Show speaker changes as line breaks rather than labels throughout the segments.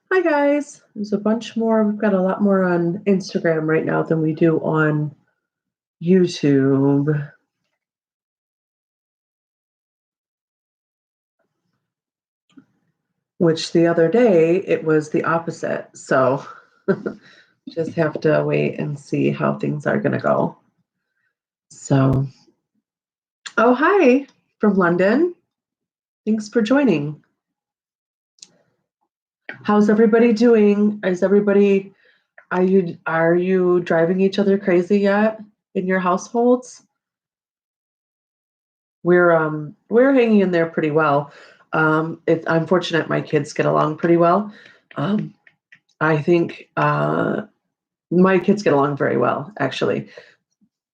Hi guys, there's a bunch more. We've got a lot more on Instagram right now than we do on YouTube, which the other day it was the opposite. So just have to wait and see how things are going to go. So, oh, hi from London. Thanks for joining. How's everybody doing? Are you driving each other crazy yet in your households? We're hanging in there pretty well. I'm fortunate my kids get along pretty well. Um, I think my kids get along very well, actually.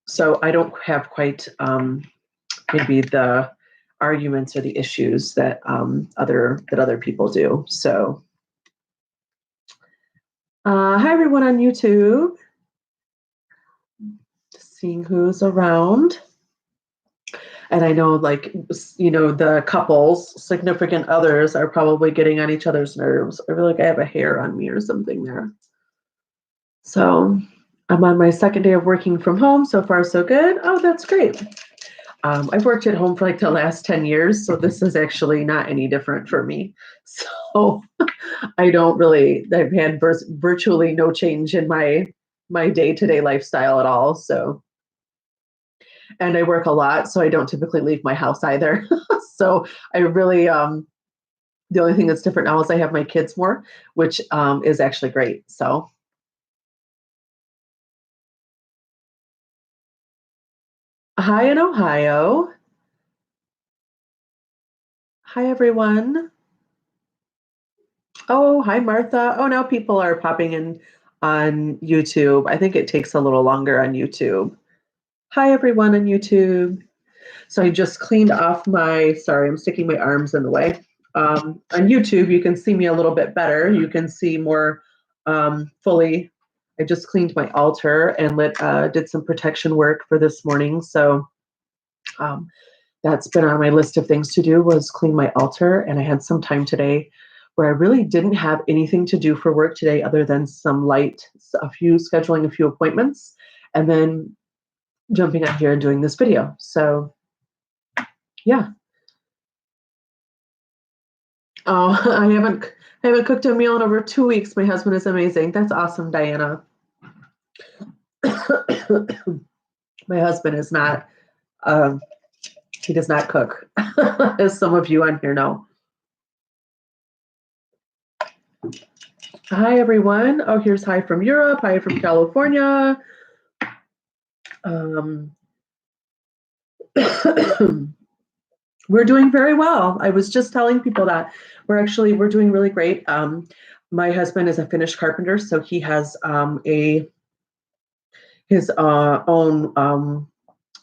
So I don't have quite maybe the arguments or the issues that other people do. So hi everyone on YouTube. Just seeing who's around. And I know, the couples, significant others are probably getting on each other's nerves. I feel like I have a hair on me or something there. So I'm on my second day of working from home. So far, so good. Oh, that's great. I've worked at home for like the last 10 years. So this is actually not any different for me. So I've had virtually no change in my day-to-day lifestyle at all. So and I work a lot, so I don't typically leave my house either. So I really, the only thing that's different now is I have my kids more, which is actually great. So, hi in Ohio. Hi, everyone. Oh, hi, Martha. Oh, now people are popping in on YouTube. I think it takes a little longer on YouTube. Hi, everyone on YouTube. So I just cleaned off sorry, I'm sticking my arms in the way. On YouTube, you can see me a little bit better. You can see more fully. I just cleaned my altar and did some protection work for this morning. So um, that's been on my list of things to do was clean my altar. And I had some time today where I really didn't have anything to do for work today other than scheduling a few appointments, and then jumping on here and doing this video. So yeah. Oh, I haven't cooked a meal in over 2 weeks. My husband is amazing. That's awesome, Diana. My husband is not um, he does not cook, as some of you on here know. Hi everyone. Oh, here's hi from Europe, hi from California. Um, we're doing very well. I was just telling people that we're doing really great. My husband is a finished carpenter, so he has his own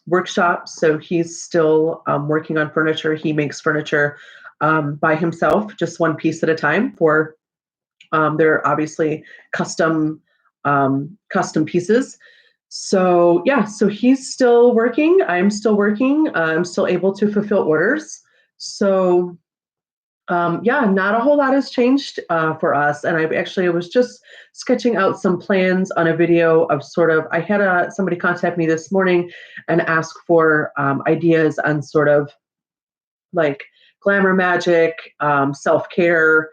workshop. So he's still working on furniture. He makes furniture by himself, just one piece at a time. They're obviously custom pieces. So yeah, so he's still working. I'm still working. I'm still able to fulfill orders. So yeah, not a whole lot has changed for us. And I was just sketching out some plans on a video of I had somebody contact me this morning and ask for ideas on sort of like glamour magic, self-care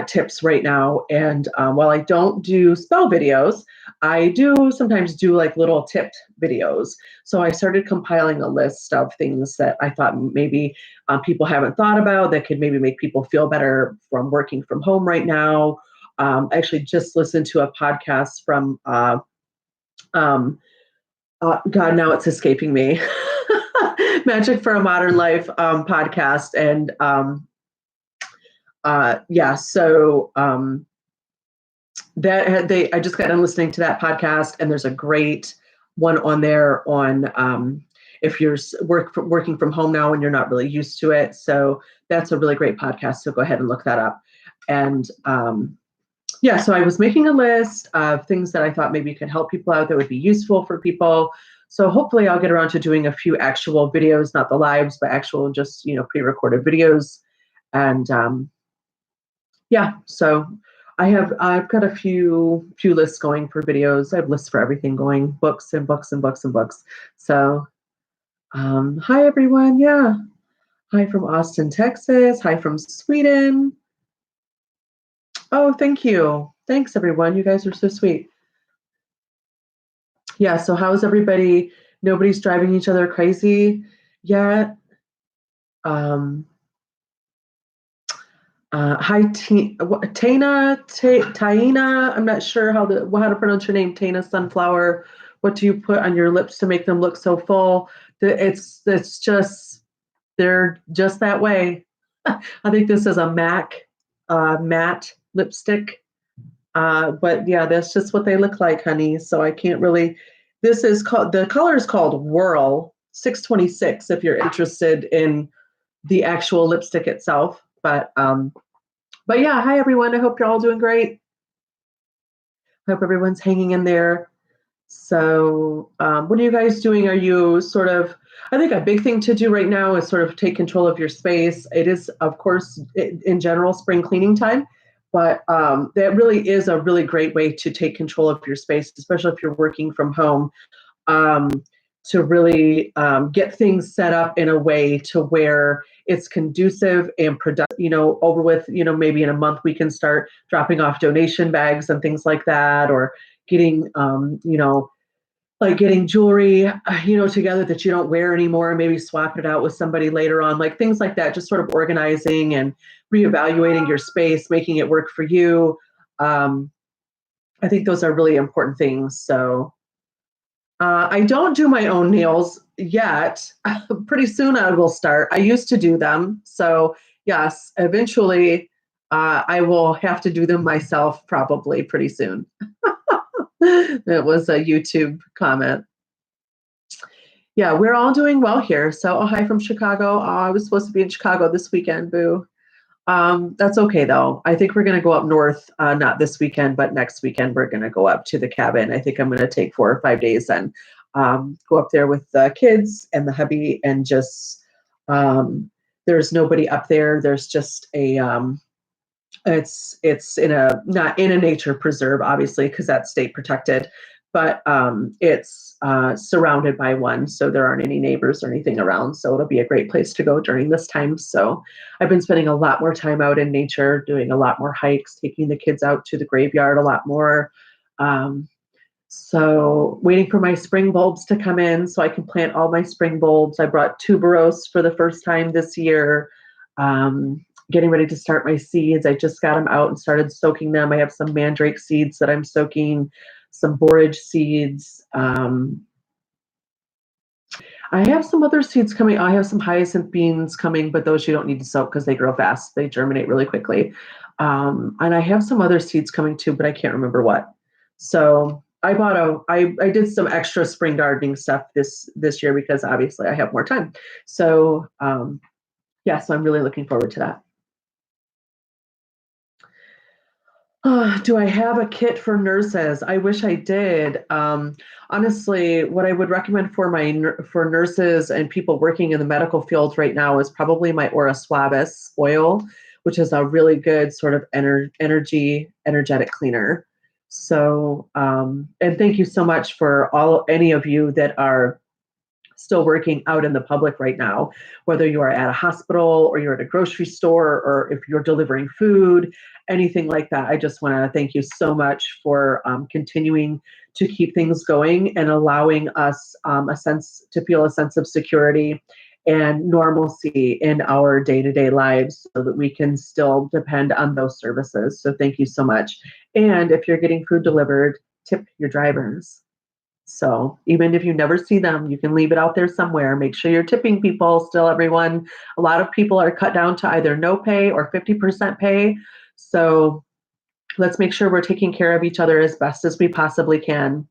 tips right now. And while I don't do spell videos, I do sometimes do like little tipped videos. So I started compiling a list of things that I thought maybe people haven't thought about that could maybe make people feel better from working from home right now. I actually just listened to a podcast from God, now it's escaping me. Magic for a Modern Life podcast, and yeah, so I just got done listening to that podcast, and there's a great one on there on if you're working from home now and you're not really used to it. So that's a really great podcast. So go ahead and look that up. And yeah, so I was making a list of things that I thought maybe could help people out that would be useful for people. So hopefully I'll get around to doing a few actual videos, not the lives, but actual just, pre-recorded videos. And yeah, so I've got a few lists going for videos. I have lists for everything going, books and books and books and books. So hi everyone. Yeah. Hi from Austin, Texas. Hi from Sweden. Oh, thank you. Thanks everyone. You guys are so sweet. Yeah, so how's everybody? Nobody's driving each other crazy yet. Um, hi, Taina. I'm not sure how to pronounce your name. Taina Sunflower. What do you put on your lips to make them look so full? It's just they're just that way. I think this is a matte lipstick. But yeah, that's just what they look like, honey. So I can't really. This is called the color is called Whirl 626. If you're interested in the actual lipstick itself, but yeah, hi everyone. I hope you're all doing great. I hope everyone's hanging in there. So, what are you guys doing? Are you sort of, I think a big thing to do right now is sort of take control of your space. It is, of course, in general, spring cleaning time, but that really is a really great way to take control of your space, especially if you're working from home, um, to really get things set up in a way to where it's conducive and productive, over with, maybe in a month we can start dropping off donation bags and things like that, or getting, like getting jewelry, together that you don't wear anymore, maybe swap it out with somebody later on, like things like that, just sort of organizing and reevaluating your space, making it work for you. I think those are really important things. So I don't do my own nails yet. Pretty soon I will start. I used to do them. So yes, eventually I will have to do them myself probably pretty soon. It was a YouTube comment. Yeah, we're all doing well here. So, oh, hi from Chicago. Oh, I was supposed to be in Chicago this weekend, boo. That's okay though. I think we're going to go up north, not this weekend, but next weekend we're going to go up to the cabin. I think I'm going to take 4 or 5 days and go up there with the kids and the hubby and just, there's nobody up there. There's just it's in a not in a nature preserve, obviously, because that's state protected, but it's surrounded by one, so there aren't any neighbors or anything around. So it'll be a great place to go during this time. So I've been spending a lot more time out in nature, doing a lot more hikes, taking the kids out to the graveyard a lot more. Um, so waiting for my spring bulbs to come in so I can plant all my spring bulbs. I brought tuberose for the first time this year. Getting ready to start my seeds. I just got them out and started soaking them. I have some mandrake seeds that I'm soaking, some borage seeds. I have some other seeds coming. I have some hyacinth beans coming, but those you don't need to soak because they grow fast. They germinate really quickly. And I have some other seeds coming too, but I can't remember what. So I did some extra spring gardening stuff this year because obviously I have more time. So yeah, so I'm really looking forward to that. Do I have a kit for nurses? I wish I did. Honestly, what I would recommend for for nurses and people working in the medical field right now is probably my Aura Suavis oil, which is a really good sort of energetic cleaner. So, and thank you so much for any of you that are still working out in the public right now, whether you are at a hospital or you're at a grocery store or if you're delivering food, anything like that. I just want to thank you so much for continuing to keep things going and allowing us to feel a sense of security and normalcy in our day-to-day lives so that we can still depend on those services. So thank you so much. And if you're getting food delivered, tip your drivers. So even if you never see them, you can leave it out there somewhere. Make sure you're tipping people still, everyone. A lot of people are cut down to either no pay or 50% pay. So let's make sure we're taking care of each other as best as we possibly can.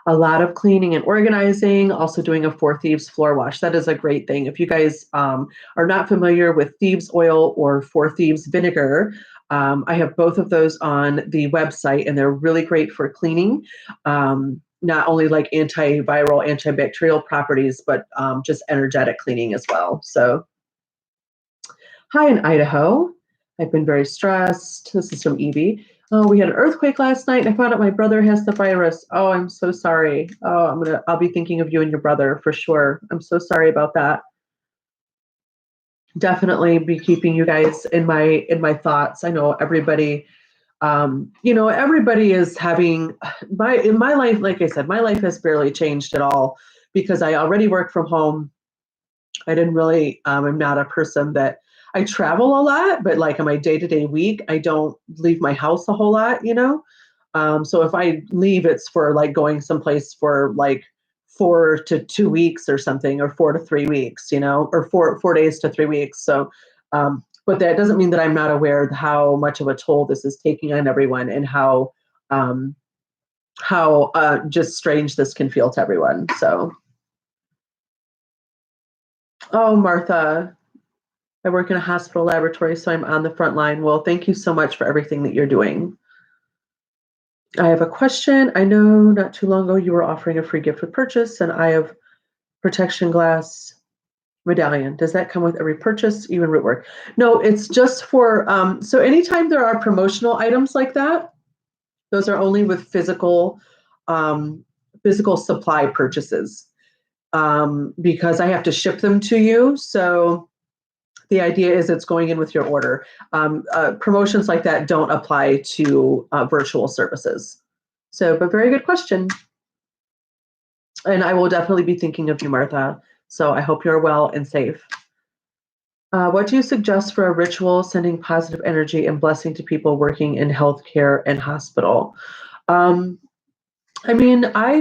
A lot of cleaning and organizing, also doing a Four Thieves floor wash. That is a great thing. If you guys are not familiar with Thieves oil or Four Thieves vinegar, I have both of those on the website and they're really great for cleaning. Not only like antiviral, antibacterial properties, but just energetic cleaning as well. So hi in Idaho. I've been very stressed. This is from Evie. Oh, we had an earthquake last night and I found out my brother has the virus. Oh, I'm so sorry. Oh, I'll be thinking of you and your brother for sure. I'm so sorry about that. Definitely be keeping you guys in my thoughts. I know everybody, everybody is having in my life, like I said, my life has barely changed at all because I already work from home. I didn't really, I'm not a person that I travel a lot, but like in my day-to-day week, I don't leave my house a whole lot, So if I leave, it's for like going someplace for like 4 to 2 weeks or something, or 4 to 3 weeks, or 4 days to 3 weeks. So, but that doesn't mean that I'm not aware of how much of a toll this is taking on everyone and um, how just strange this can feel to everyone. So, oh, Martha, I work in a hospital laboratory, so I'm on the front line. Well, thank you so much for everything that you're doing. I have a question. I know not too long ago you were offering a free gift with purchase, and I have protection glass medallion. Does that come with every purchase, even root work? No, it's just for, so anytime there are promotional items like that, those are only with physical supply purchases, because I have to ship them to you. So the idea is it's going in with your order. Promotions like that don't apply to virtual services. So, but very good question. And I will definitely be thinking of you, Martha. So I hope you're well and safe. What do you suggest for a ritual sending positive energy and blessing to people working in healthcare and hospital? I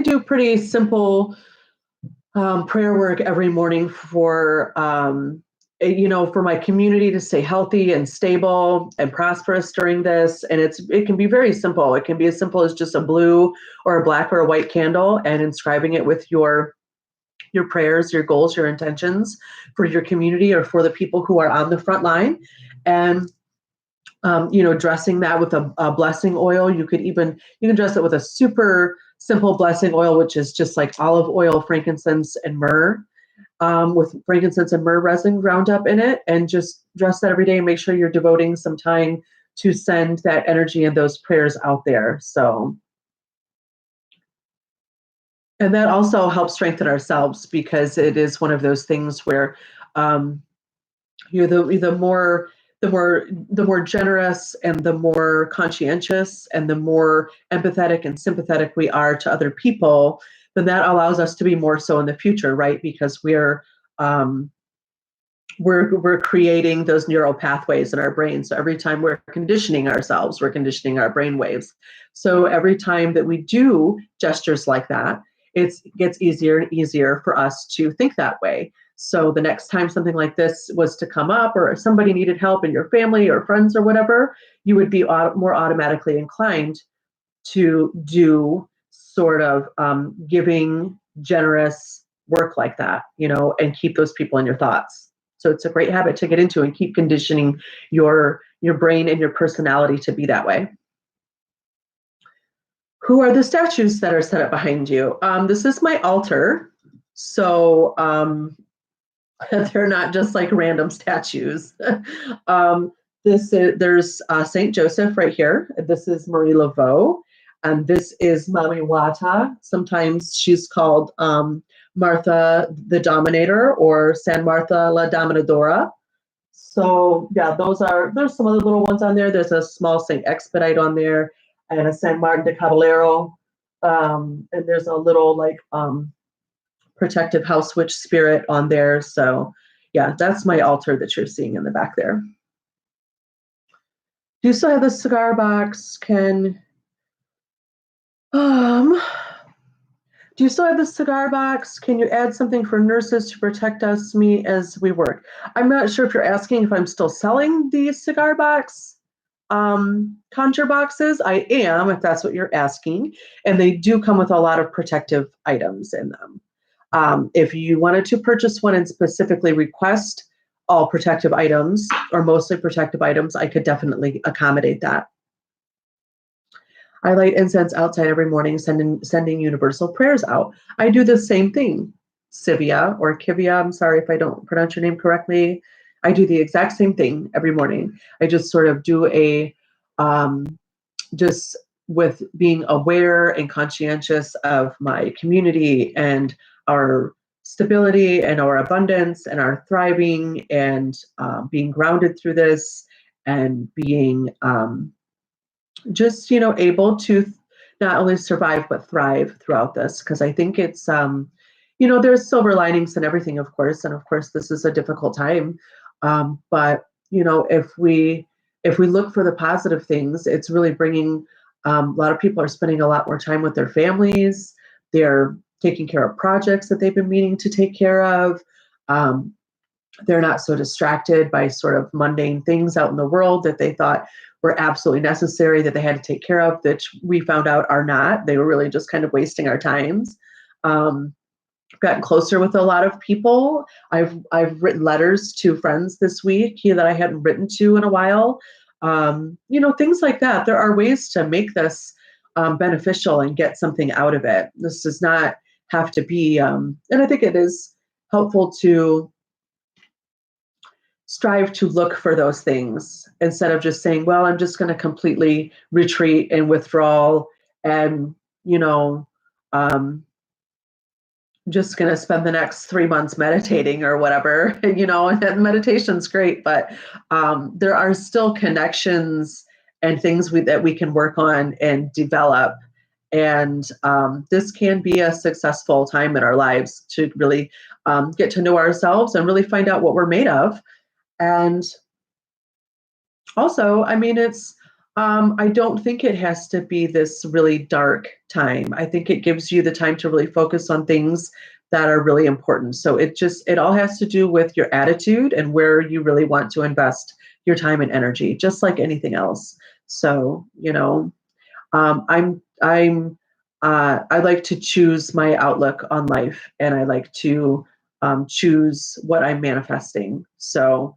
do pretty simple prayer work every morning for my community to stay healthy and stable and prosperous during this. And it can be very simple. It can be as simple as just a blue or a black or a white candle and inscribing it with your prayers, your goals, your intentions for your community or for the people who are on the front line. And dressing that with a blessing oil. You can dress it with a super simple blessing oil, which is just like olive oil, frankincense, and myrrh, with frankincense and myrrh resin ground up in it, and just dress that every day and make sure you're devoting some time to send that energy and those prayers out there. So, and that also helps strengthen ourselves, because it is one of those things where you're the more generous and the more conscientious and the more empathetic and sympathetic we are to other people, then that allows us to be more so in the future, right? Because um, we're creating those neural pathways in our brain. So every time we're conditioning ourselves, we're conditioning our brain waves. So every time that we do gestures like that, it gets easier and easier for us to think that way. So the next time something like this was to come up, or if somebody needed help in your family or friends or whatever, you would be more automatically inclined to do sort of giving, generous work like that, and keep those people in your thoughts. So it's a great habit to get into and keep conditioning your brain and your personality to be that way. Who are the statues that are set up behind you? This is my altar. So they're not just like random statues. There's Saint Joseph right here. This is Marie Laveau, and this is Mami Wata. Sometimes she's called Martha the Dominator, or San Martha la Dominadora. So yeah, there's some other little ones on there. There's a small Saint Expedite on there, and a San Martin de Caballero, and there's a little protective house witch spirit on there. So yeah, that's my altar that you're seeing in the back there. Do you still have the cigar box? Do you still have the cigar box? Can you add something for nurses to protect me as we work? I'm not sure if you're asking if I'm still selling the cigar box conjure boxes. I am, if that's what you're asking. And they do come with a lot of protective items in them. If you wanted to purchase one and specifically request all protective items, or mostly protective items, I could definitely accommodate that. I light incense outside every morning, sending universal prayers out. I do the same thing, Sivia or Kivia. I'm sorry if I don't pronounce your name correctly. I do the exact same thing every morning. I just sort of do a um, just with being aware and conscientious of my community and our stability and our abundance and our thriving and being grounded through this and being just able to not only survive but thrive throughout this, because I think it's there's silver linings and everything, of course, and of course this is a difficult time, but if we look for the positive things, it's really bringing a lot of people are spending a lot more time with their families. They're taking care of projects that they've been meaning to take care of. um, they're not so distracted by sort of mundane things out in the world that they thought were absolutely necessary that they had to take care of, that we found out are not. They were really just kind of wasting our times. Um, Gotten closer with a lot of people. I've written letters to friends this week that I hadn't written to in a while. Things like that. There are ways to make this beneficial and get something out of it. This does not have to be, and I think it is helpful to strive to look for those things instead of just saying, well, I'm just going to completely retreat and withdraw and, you know, um, just going to spend the next 3 months meditating or whatever, and meditation's great, but there are still connections and things that we can work on and develop. And this can be a successful time in our lives to really get to know ourselves and really find out what we're made of. And also, I mean, I don't think it has to be this really dark time. I think it gives you the time to really focus on things that are really important. So it all has to do with your attitude and where you really want to invest your time and energy, just like anything else. So, I like to choose my outlook on life, and I like to choose what I'm manifesting. So,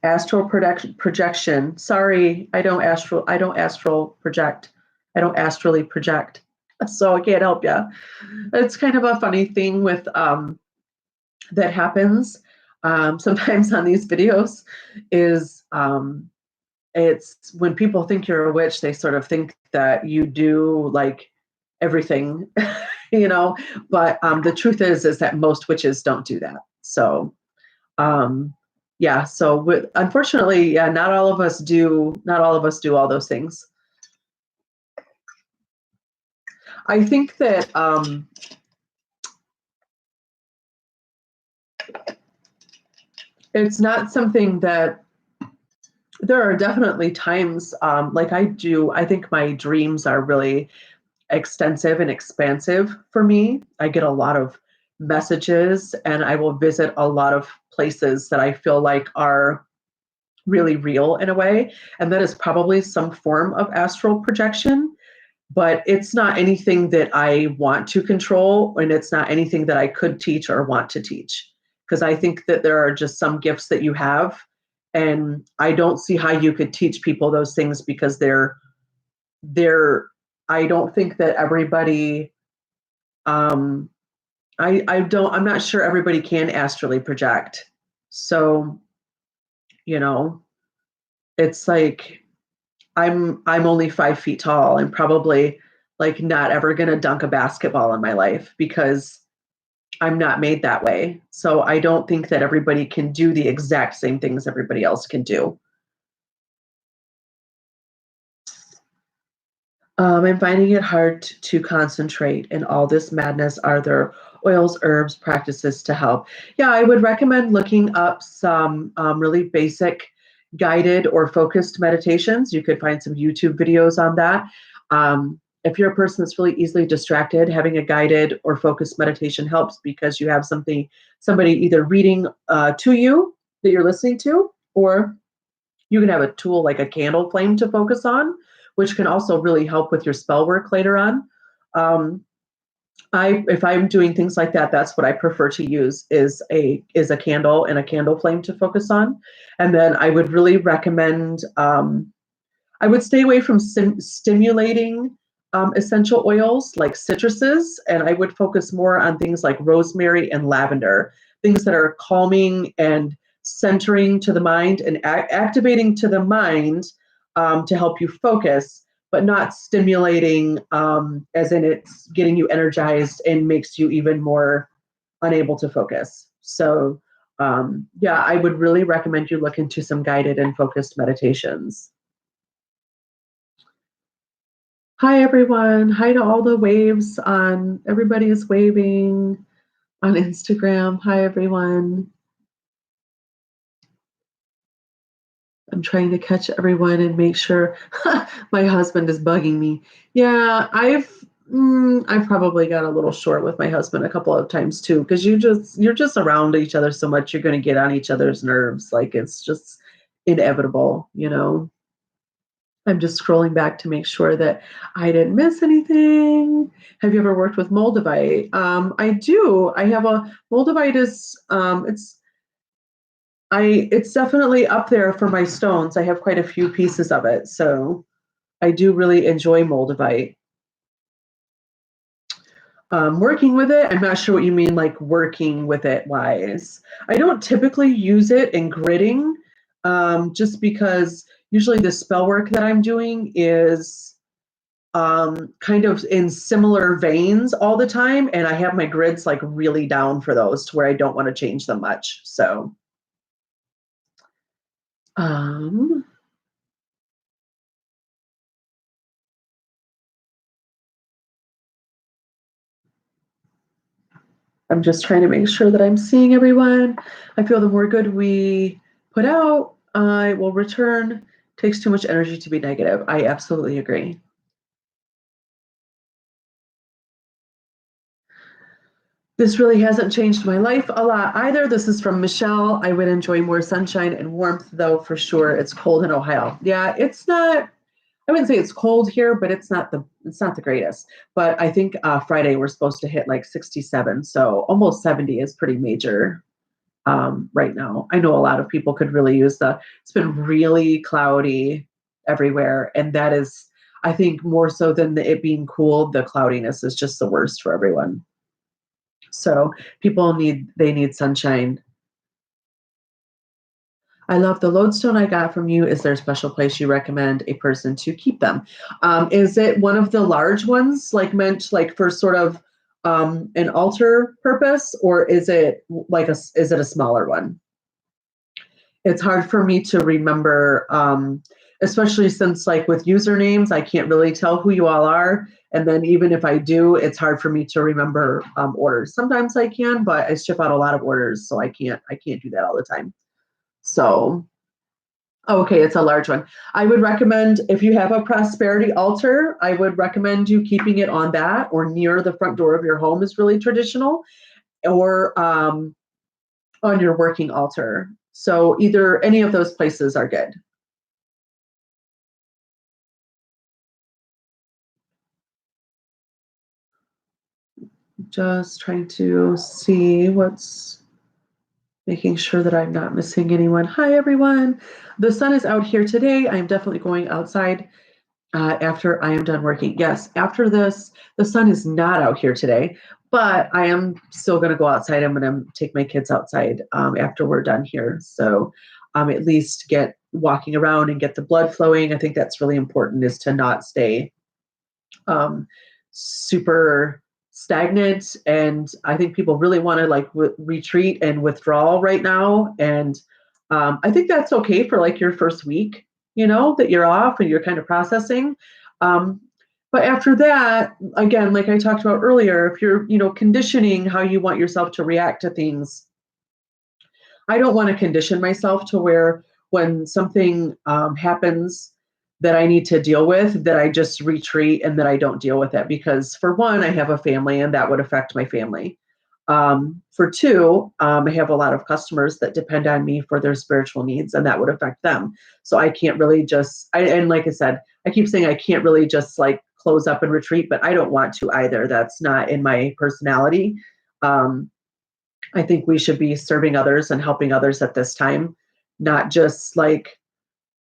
astral projection. Sorry, I don't astral project. I don't astrally project. So I can't help you. It's kind of a funny thing with that happens sometimes on these videos is it's when people think you're a witch, they sort of think that you do like everything, you know, but the truth is that most witches don't do that. So um, yeah, so unfortunately, yeah, not all of us do all those things. I think that it's not something that there are definitely times like I think my dreams are really extensive and expansive for me. I get a lot of messages and I will visit a lot of places that I feel like are really real in a way. And that is probably some form of astral projection, but it's not anything that I want to control, and it's not anything that I could teach or want to teach. Because I think that there are just some gifts that you have, and I don't see how you could teach people those things because they're I don't think that everybody um I'm not sure everybody can astrally project. So, you know, it's like I'm only 5 feet tall and probably like not ever gonna dunk a basketball in my life because I'm not made that way. So I don't think that everybody can do the exact same things everybody else can do. I'm finding it hard to concentrate in all this madness. Are there oils, herbs, practices to help? Yeah, I would recommend looking up some really basic guided or focused meditations. You could find some YouTube videos on that. If you're a person that's really easily distracted, having a guided or focused meditation helps because you have somebody either reading to you that you're listening to, or you can have a tool like a candle flame to focus on, which can also really help with your spell work later on. Um, if I'm doing things like that, that's what I prefer to use is a candle and a candle flame to focus on. And then I would really recommend I would stay away from stimulating essential oils like citruses, and I would focus more on things like rosemary and lavender things that are calming and centering to the mind and activating to the mind to help you focus, but not stimulating, as in it's getting you energized and makes you even more unable to focus. So, yeah, I would really recommend you look into some guided and focused meditations. Hi, everyone. Hi to all the waves on, everybody is waving on Instagram. Hi, everyone. I'm trying to catch everyone and make sure my husband is bugging me. Yeah, I've probably got a little short with my husband a couple of times too, because you're just around each other so much, you're going to get on each other's nerves. Like it's just inevitable, you know. I'm just scrolling back to make sure that I didn't miss anything. Have you ever worked with moldavite? I do. I have a moldavite is it's definitely up there for my stones. I have quite a few pieces of it, so I do really enjoy moldavite. Working with it, I'm not sure what you mean, like working with it wise. I don't typically use it in gridding, just because usually the spell work that I'm doing is kind of in similar veins all the time, and I have my grids like really down for those to where I don't want to change them much. So, um, I'm just trying to make sure that I'm seeing everyone. I feel the more good we put out, I will return. Takes too much energy to be negative. I absolutely agree. This really hasn't changed my life a lot either. This is from Michelle. I would enjoy more sunshine and warmth, though, for sure. It's cold in Ohio. Yeah, it's not. I wouldn't say it's cold here, but it's not the greatest. But I think Friday we're supposed to hit like 67, so almost 70 is pretty major right now. I know a lot of people could really use the. It's been really cloudy everywhere, and that is, I think, more so than it being cool. The cloudiness is just the worst for everyone. So people need sunshine. I love the lodestone I got from you. Is there a special place you recommend a person to keep them? Is it one of the large ones, like meant like for sort of an altar purpose, or is it a smaller one? It's hard for me to remember, especially since like with usernames, I can't really tell who you all are. And then even if I do, it's hard for me to remember orders. Sometimes I can, but I ship out a lot of orders, so I can't do that all the time. So, okay, it's a large one. I would recommend if you have a prosperity altar, I would recommend you keeping it on that or near the front door of your home is really traditional, or on your working altar. So either any of those places are good. Just trying to see what's making sure that I'm not missing anyone. Hi, everyone. The sun is out here today. I'm definitely going outside after I am done working. Yes, after this, the sun is not out here today, but I am still going to go outside. I'm going to take my kids outside after we're done here. So at least get walking around and get the blood flowing. I think that's really important, is to not stay super stagnant. And I think people really want to like retreat and withdrawal right now. And I think that's okay for like your first week, that you're off and you're kind of processing. But after that, again, like I talked about earlier, if you're, conditioning how you want yourself to react to things, I don't want to condition myself to where when something happens that I need to deal with, that I just retreat and that I don't deal with it. Because for one, I have a family and that would affect my family. For two, I have a lot of customers that depend on me for their spiritual needs, and that would affect them. So I can't really and like I said, I keep saying I can't really just like close up and retreat, but I don't want to either. That's not in my personality. Um, I think we should be serving others and helping others at this time, not just like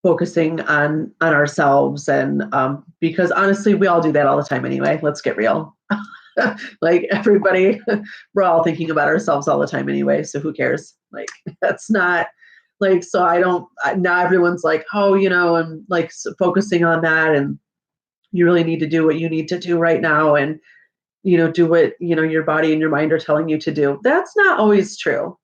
focusing on ourselves. And because honestly, we all do that all the time anyway. Let's get real. Like everybody, we're all thinking about ourselves all the time anyway. So who cares? Like that's not like, so I don't, now everyone's like, oh, and like focusing on that. And you really need to do what you need to do right now. And, do what, your body and your mind are telling you to do. That's not always true.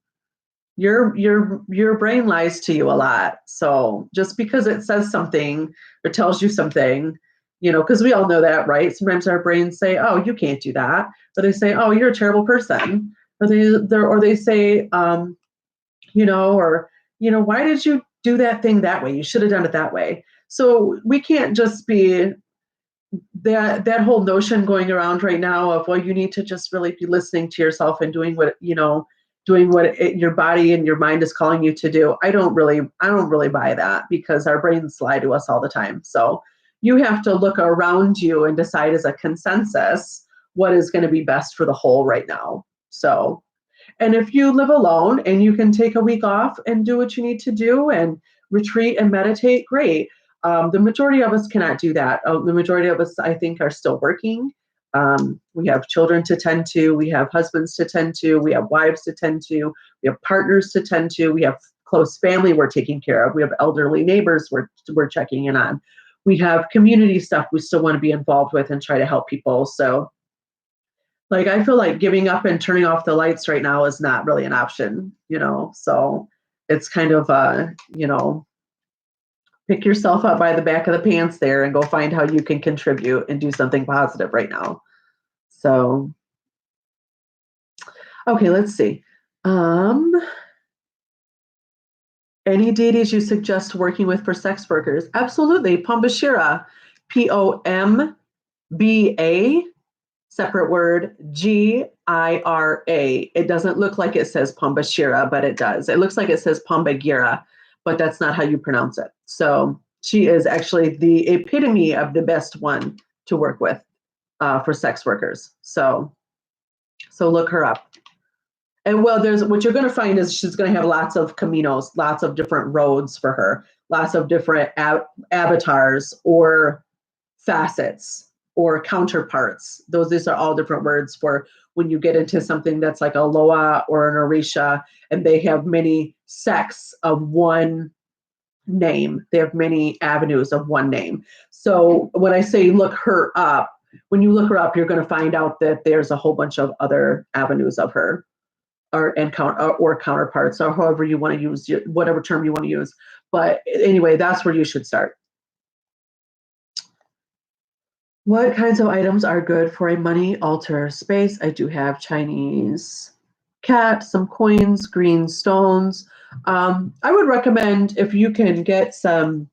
Your brain lies to you a lot. So just because it says something or tells you something, because we all know that, right? Sometimes our brains say, "Oh, you can't do that," or they say, "Oh, you're a terrible person," or they say, or why did you do that thing that way? You should have done it that way. So we can't just be that whole notion going around right now of, well, you need to just really be listening to yourself and doing what your body and your mind is calling you to do. I don't really buy that, because our brains lie to us all the time. So you have to look around you and decide as a consensus what is going to be best for the whole right now. So, and if you live alone and you can take a week off and do what you need to do and retreat and meditate, great. The majority of us cannot do that. The majority of us, I think, are still working. We have children to tend to. We have husbands to tend to. We have wives to tend to. We have partners to tend to. We have close family we're taking care of. We have elderly neighbors we're checking in on. We have community stuff we still want to be involved with and try to help people. So, like, I feel like giving up and turning off the lights right now is not really an option, So it's kind of pick yourself up by the back of the pants there and go find how you can contribute and do something positive right now. So, okay, let's see. Any deities you suggest working with for sex workers? Absolutely. Pambashira, Pomba, separate word, Gira. It doesn't look like it says Pambashira, but it does. It looks like it says Pombagira, but that's not how you pronounce it. So she is actually the epitome of the best one to work with for sex workers. So look her up. And well, there's what you're going to find is she's going to have lots of caminos, lots of different roads for her, lots of different avatars or facets or counterparts. These are all different words for when you get into something that's like a Loa or an Orisha, and they have many sects of one name. They have many avenues of one name. So when I say look her up, when you look her up, you're going to find out that there's a whole bunch of other avenues of her or counterparts, or however you want to use whatever term you want to use. But anyway, that's where you should start. What kinds of items are good for a money altar space? I do have Chinese cat, some coins, green stones. I would recommend if you can get some.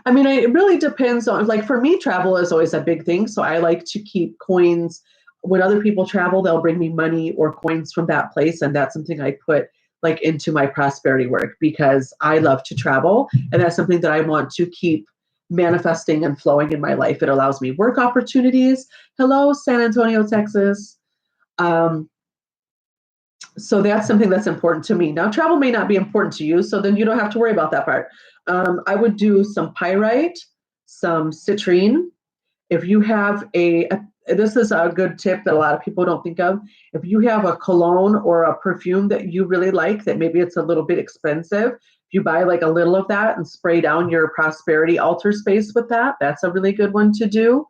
I mean, it really depends on, like, for me, travel is always a big thing. So I like to keep coins. When other people travel, they'll bring me money or coins from that place. And that's something I put like into my prosperity work, because I love to travel. And that's something that I want to keep manifesting and flowing in my life. It allows me work opportunities. Hello, San Antonio, Texas. So that's something that's important to me. Now, travel may not be important to you, so then you don't have to worry about that part. I would do some pyrite, some citrine. If you have this is a good tip that a lot of people don't think of. If you have a cologne or a perfume that you really like, that maybe it's a little bit expensive, if you buy like a little of that and spray down your prosperity altar space with that, that's a really good one to do.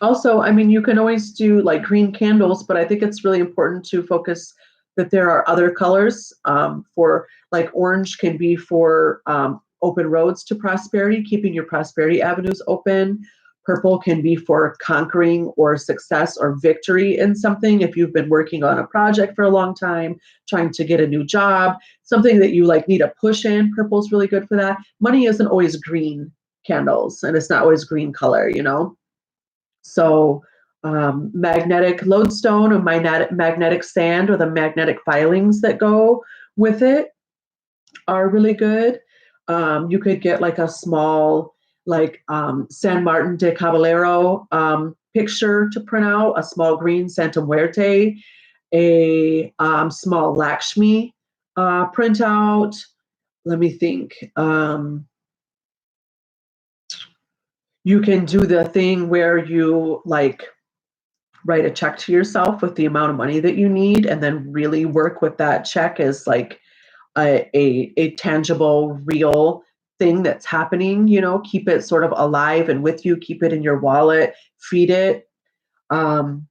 Also, I mean, you can always do like green candles, but I think it's really important to focus that there are other colors for, like, orange can be for open roads to prosperity, keeping your prosperity avenues open. Purple can be for conquering or success or victory in something. If you've been working on a project for a long time, trying to get a new job, something that you like need a push in, purple's really good for that. Money isn't always green candles, and it's not always green color, So magnetic lodestone or magnetic sand, or the magnetic filings that go with it, are really good. You could get like a small, like San Martin de Caballero picture to print out, a small green Santa Muerte, a small Lakshmi printout. Let me think. You can do the thing where you like write a check to yourself with the amount of money that you need, and then really work with that check as like a tangible, real thing that's happening. Keep it sort of alive and with you. Keep it in your wallet. Feed it. Um,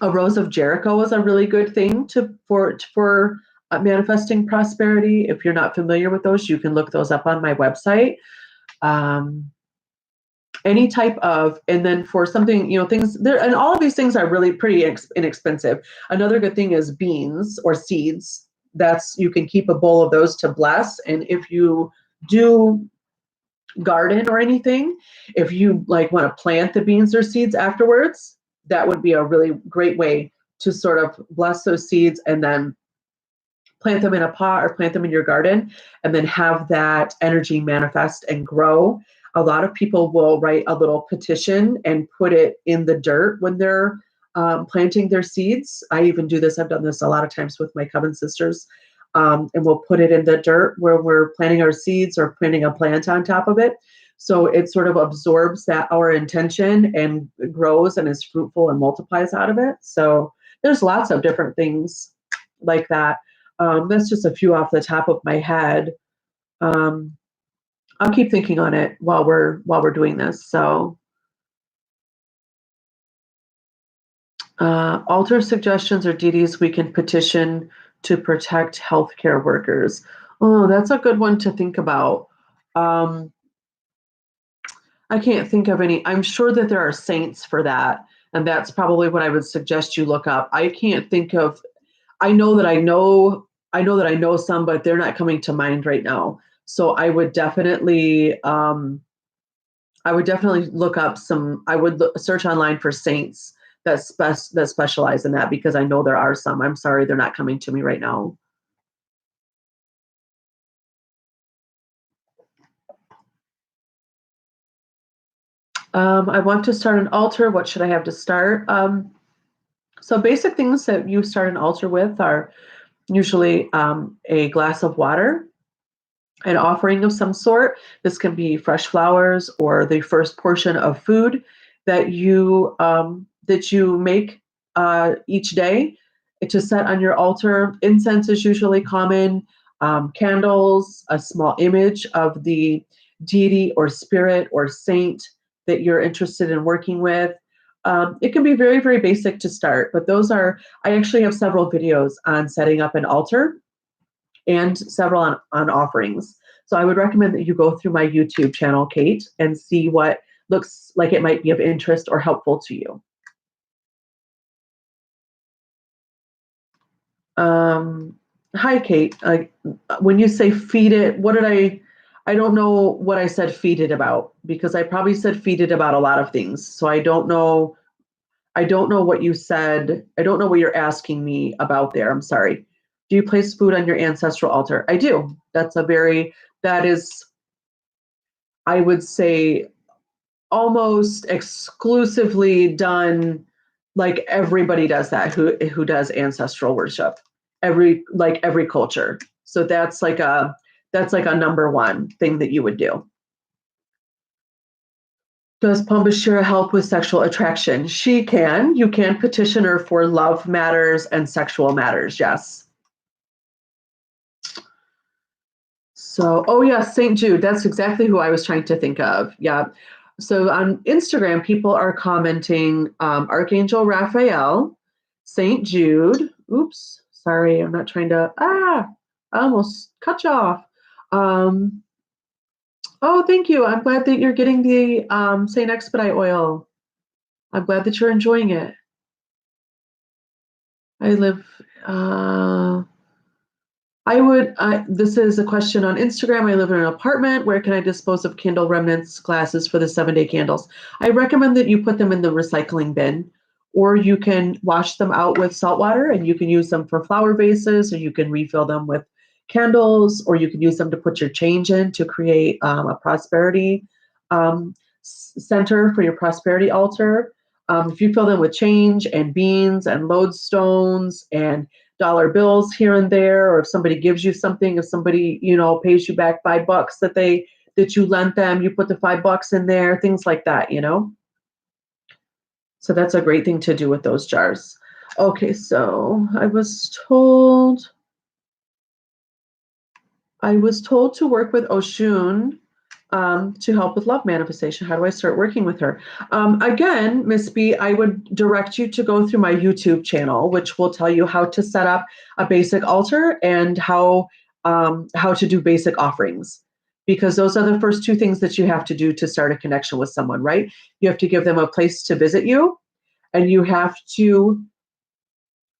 a Rose of Jericho is a really good thing for manifesting prosperity. If you're not familiar with those, you can look those up on my website. Um, any type of, and then for something, things there, and all of these things are really pretty inexpensive. Another good thing is beans or seeds. You can keep a bowl of those to bless. And if you do garden or anything, if you like want to plant the beans or seeds afterwards, that would be a really great way to sort of bless those seeds, and then plant them in a pot or plant them in your garden, and then have that energy manifest and grow. A lot of people will write a little petition and put it in the dirt when they're planting their seeds. I even do this. I've done this a lot of times with my coven sisters. And we'll put it in the dirt where we're planting our seeds or planting a plant on top of it. So it sort of absorbs our intention and grows and is fruitful and multiplies out of it. So there's lots of different things like that. That's just a few off the top of my head. Um, I'll keep thinking on it while we're doing this. So, altar suggestions or deities we can petition to protect healthcare workers. Oh, that's a good one to think about. Um, I can't think of any. I'm sure that there are saints for that, and that's probably what I would suggest you look up. I can't think of. I know that I know some, but they're not coming to mind right now. So I would definitely look up some. I would search online for saints that specialize in that, because I know there are some. I'm sorry, they're not coming to me right now. I want to start an altar. What should I have to start? So basic things that you start an altar with are usually a glass of water, an offering of some sort. This can be fresh flowers or the first portion of food that you make each day to set on your altar. Incense is usually common. Candles, a small image of the deity or spirit or saint that you're interested in working with. It can be very, very basic to start, but I actually have several videos on setting up an altar and several on offerings. So I would recommend that you go through my YouTube channel, Kate, and see what looks like it might be of interest or helpful to you. Hi, Kate. When you say feed it, I don't know what I said feed it about, because I probably said feed it about a lot of things. So I don't know what you said. I don't know what you're asking me about there. I'm sorry. Do you place food on your ancestral altar? I do. That is, I would say, almost exclusively done. Like everybody does that who does ancestral worship. Every culture. So that's like a number one thing that you would do. Does Pumbashira help with sexual attraction? She can. You can petition her for love matters and sexual matters. Yes. So, oh yeah, St. Jude. That's exactly who I was trying to think of. Yeah. So on Instagram, people are commenting Archangel Raphael, St. Jude. Oops, sorry, I'm not trying to. I almost cut you off. Oh, thank you. I'm glad that you're getting the St. Expedite oil. I'm glad that you're enjoying it. I live. This is a question on Instagram. I live in an apartment. Where can I dispose of candle remnants glasses for the 7-day candles? I recommend that you put them in the recycling bin, or you can wash them out with salt water, and you can use them for flower vases, or you can refill them with candles, or you can use them to put your change in to create a prosperity center for your prosperity altar. If you fill them with change and beans and lodestones and dollar bills here and there, or if somebody gives you something, if somebody pays you back $5 that that you lent them. You put the $5 in there, things like that, you know? So that's a great thing to do with those jars. Okay, so I was told to work with Oshun to help with love manifestation. How do I start working with her? Again, Miss B, I would direct you to go through my YouTube channel, which will tell you how to set up a basic altar and how to do basic offerings. Because those are the first two things that you have to do to start a connection with someone, right? You have to give them a place to visit you, and you have to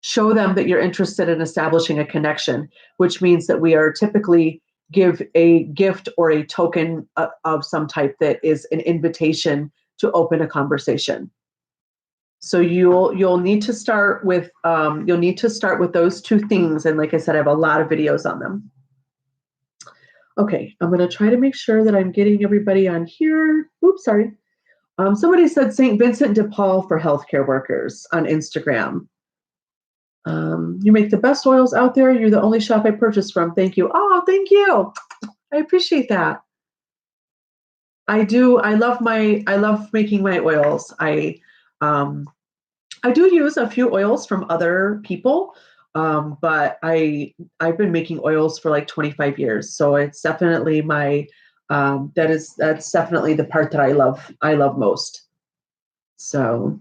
show them that you're interested in establishing a connection, which means that we are typically give a gift or a token of some type that is an invitation to open a conversation. So you'll need to start with those two things, and like I said, I have a lot of videos on them. Okay, I'm going to try to make sure that I'm getting everybody on here. Oops, sorry. Somebody said St. Vincent de Paul for healthcare workers on Instagram. You make the best oils out there. You're the only shop I purchased from. Thank you. Oh, thank you. I appreciate that. I do. I love making my oils. I do use a few oils from other people, but I've been making oils for like 25 years. So it's definitely that's definitely the part that I love most. So.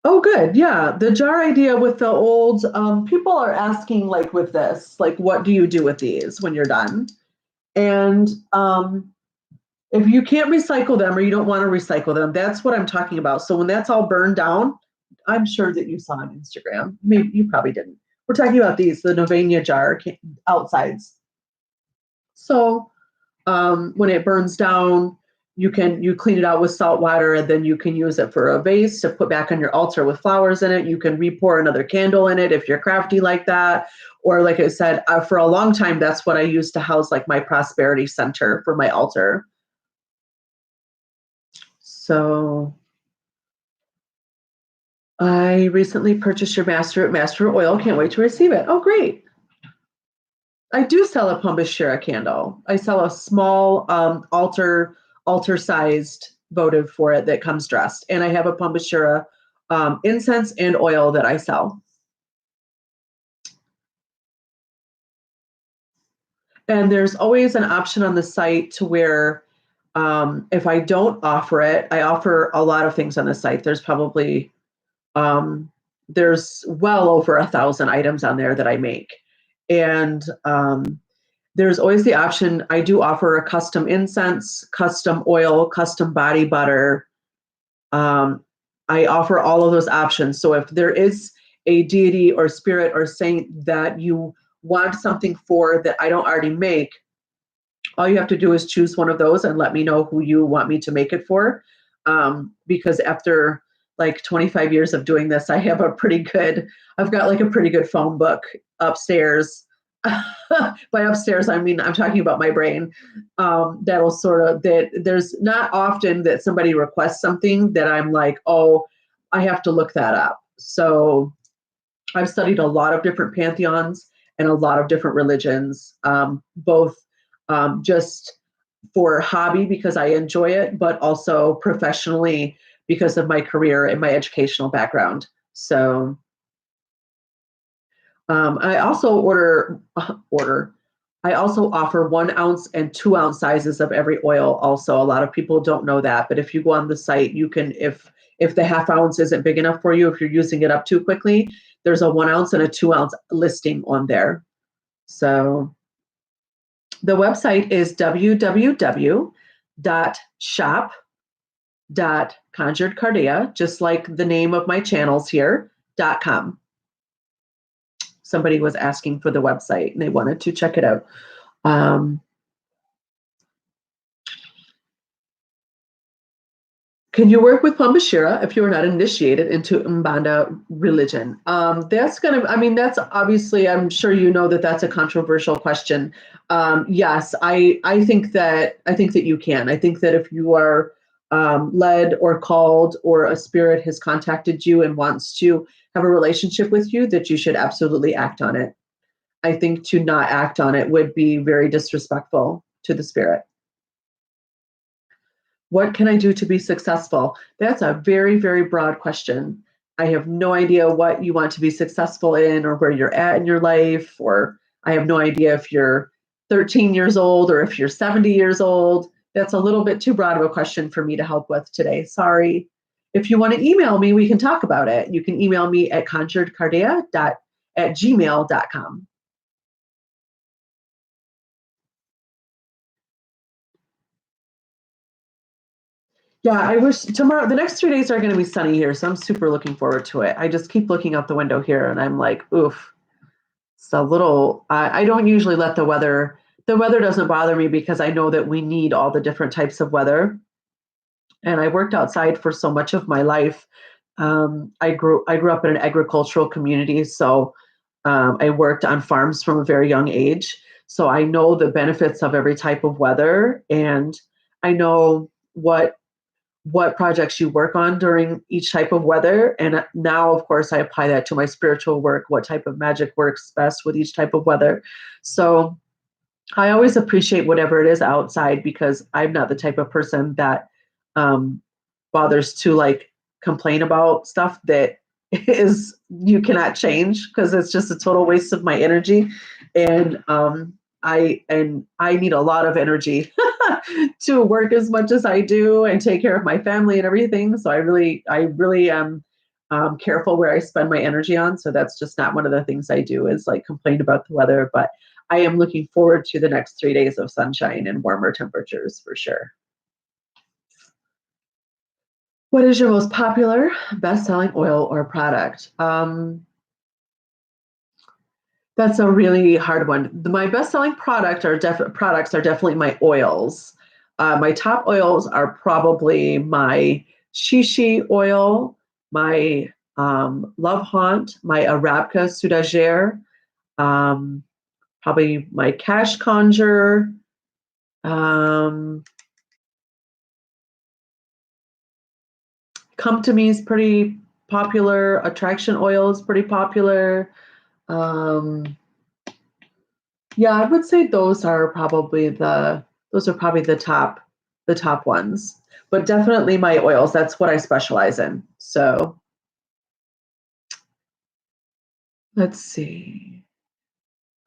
Oh, good. Yeah. The jar idea with the old, people are asking, like, with this, like, what do you do with these when you're done? And if you can't recycle them or you don't want to recycle them, that's what I'm talking about. So when that's all burned down, I'm sure that you saw on Instagram. Maybe you probably didn't. We're talking about these, the Novania jar outsides. So when it burns down, you clean it out with salt water, and then you can use it for a vase to put back on your altar with flowers in it. You can re-pour another candle in it if you're crafty like that. Or like I said, for a long time, that's what I used to house like my prosperity center for my altar. So I recently purchased your master oil. Can't wait to receive it. Oh, great. I do sell a Pumbashira candle. I sell a small altar-sized votive for it that comes dressed. And I have a Pumbashira incense and oil that I sell. And there's always an option on the site to where if I don't offer it, I offer a lot of things on the site. There's probably, there's well over 1,000 items on there that I make. And there's always the option. I do offer a custom incense, custom oil, custom body butter. I offer all of those options. So if there is a deity or spirit or saint that you want something for that I don't already make, all you have to do is choose one of those and let me know who you want me to make it for. Because after like 25 years of doing this, I've got like a pretty good phone book upstairs. By upstairs, I mean, I'm talking about my brain. There's not often that somebody requests something that I'm like, oh, I have to look that up. So I've studied a lot of different pantheons and a lot of different religions, both just for hobby because I enjoy it, but also professionally because of my career and my educational background. So I also I also offer 1 ounce and 2 ounce sizes of every oil. Also, a lot of people don't know that, but if you go on the site, you can, if the half ounce isn't big enough for you, if you're using it up too quickly, there's a 1 ounce and a 2 ounce listing on there. So the website is www.shop.conjuredcardia, just like the name of my channels here, .com. Somebody was asking for the website and they wanted to check it out. Can you work with Pumbashira if you are not initiated into Mbanda religion? That's obviously, I'm sure you know that that's a controversial question. Yes, I think that you can. I think that if you are led or called, or a spirit has contacted you and wants to have a relationship with you, that you should absolutely act on it. I think to not act on it would be very disrespectful to the spirit. What can I do to be successful? That's a very, very broad question. I have no idea what you want to be successful in or where you're at in your life, or I have no idea if you're 13 years old or if you're 70 years old. That's a little bit too broad of a question for me to help with today. Sorry. If you want to email me, we can talk about it. You can email me at conjuredcardea@gmail.com. Yeah, I wish tomorrow, the next 3 days are going to be sunny here, so I'm super looking forward to it. I just keep looking out the window here and I'm like, oof, it's a little, I don't usually let the weather doesn't bother me because I know that we need all the different types of weather. And I worked outside for so much of my life. I grew up in an agricultural community, so I worked on farms from a very young age. So I know the benefits of every type of weather, and I know what projects you work on during each type of weather. And now, of course, I apply that to my spiritual work, what type of magic works best with each type of weather. So I always appreciate whatever it is outside because I'm not the type of person that um, bothers to like complain about stuff that is you cannot change because it's just a total waste of my energy. And I need a lot of energy to work as much as I do and take care of my family and everything. So I really am careful where I spend my energy on. So that's just not one of the things I do is like complain about the weather. But I am looking forward to the next 3 days of sunshine and warmer temperatures for sure. What is your most popular best-selling oil or product? That's a really hard one. My best-selling products are definitely my oils. My top oils are probably my shishi oil, my love haunt, my Arabca Sudagere, um, probably my cash conjure. Um, Come to Me is pretty popular. Attraction oil is pretty popular. Um, yeah, I would say those are probably the top ones. But definitely my oils. That's what I specialize in. So let's see.